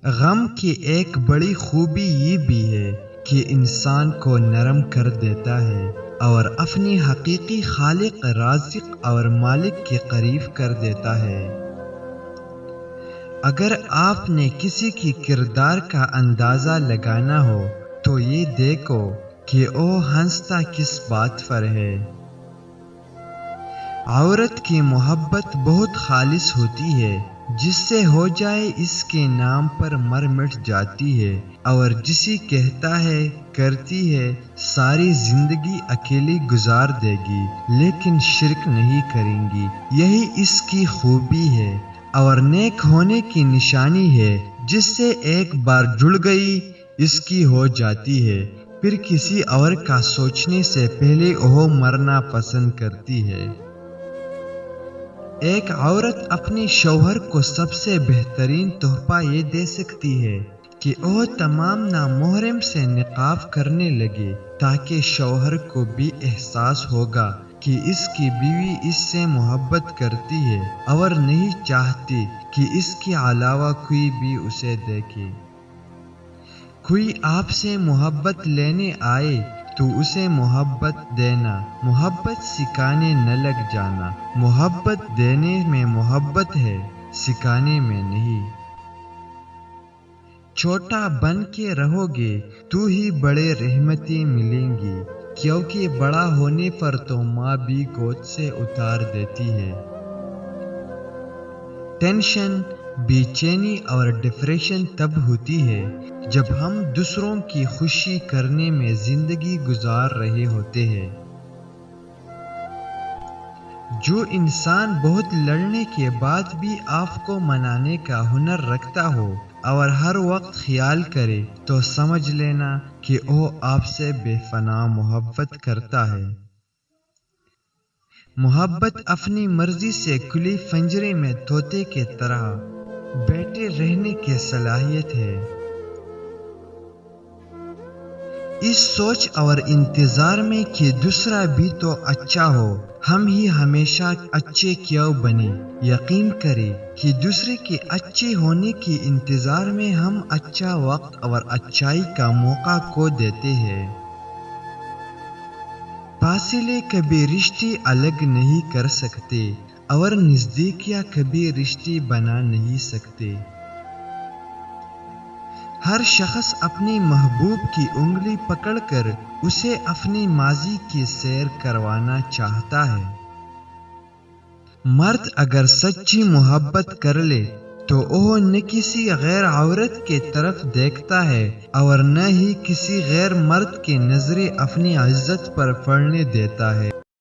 غم کی ایک بڑی خوبی یہ بھی ہے کہ انسان کو نرم کر دیتا ہے اور اپنی حقیقی خالق، رازق اور مالک کے قریب کر دیتا ہے۔ اگر آپ نے کسی کی کردار کا اندازہ لگانا ہو تو یہ دیکھو کہ وہ ہنستا کس بات پر ہے۔ عورت کی محبت بہت خالص ہوتی ہے، جس سے ہو جائے اس کے نام پر مر مٹ جاتی ہے، اور جسے کہتا ہے، کرتی ہے، ساری زندگی اکیلی گزار دے گی لیکن شرک نہیں کریں گی۔ یہی اس کی خوبی ہے اور نیک ہونے کی نشانی ہے، جس سے ایک بار جڑ گئی اس کی ہو جاتی ہے، پھر کسی اور کا سوچنے سے پہلے وہ مرنا پسند کرتی ہے۔ ایک عورت اپنے شوہر کو سب سے بہترین تحفہ یہ دے سکتی ہے کہ وہ تمام نامحرم سے نقاب کرنے لگے، تاکہ شوہر کو بھی احساس ہوگا کہ اس کی بیوی اس سے محبت کرتی ہے اور نہیں چاہتی کہ اس کے علاوہ کوئی بھی اسے دیکھے۔ کوئی آپ سے محبت لینے آئے تو اسے محبت دینا، محبت سکھانے نہ لگ جانا۔ محبت دینے میں محبت ہے، سکھانے میں نہیں۔ چھوٹا بن کے رہو گے تو ہی بڑے رحمتیں ملیں گی، کیونکہ بڑا ہونے پر تو ماں بھی گود سے اتار دیتی ہے۔ ٹینشن، بے چینی اور ڈپریشن تب ہوتی ہے جب ہم دوسروں کی خوشی کرنے میں زندگی گزار رہے ہوتے ہیں۔ جو انسان بہت لڑنے کے بعد بھی آپ کو منانے کا ہنر رکھتا ہو اور ہر وقت خیال کرے تو سمجھ لینا کہ وہ آپ سے بے پناہ محبت کرتا ہے۔ محبت اپنی مرضی سے کھلی پنجرے میں طوطے کی طرح بیٹھے رہنے کی صلاحیت ہے۔ اس سوچ اور انتظار میں کہ دوسرا بھی تو اچھا ہو، ہم ہی ہمیشہ اچھے کیوں بنے؟ یقین کریں کہ دوسرے کے اچھے ہونے کے انتظار میں ہم اچھا وقت اور اچھائی کا موقع کھو دیتے ہیں۔ فاصلے کبھی رشتے الگ نہیں کر سکتے اور نزدیکیاں کبھی رشتے بنا نہیں سکتے۔ ہر شخص اپنی محبوب کی انگلی پکڑ کر اسے اپنی ماضی کی سیر کروانا چاہتا ہے۔ مرد اگر سچی محبت کر لے تو وہ نہ کسی غیر عورت کی طرف دیکھتا ہے اور نہ ہی کسی غیر مرد کی نظریں اپنی عزت پر پڑنے دیتا ہے۔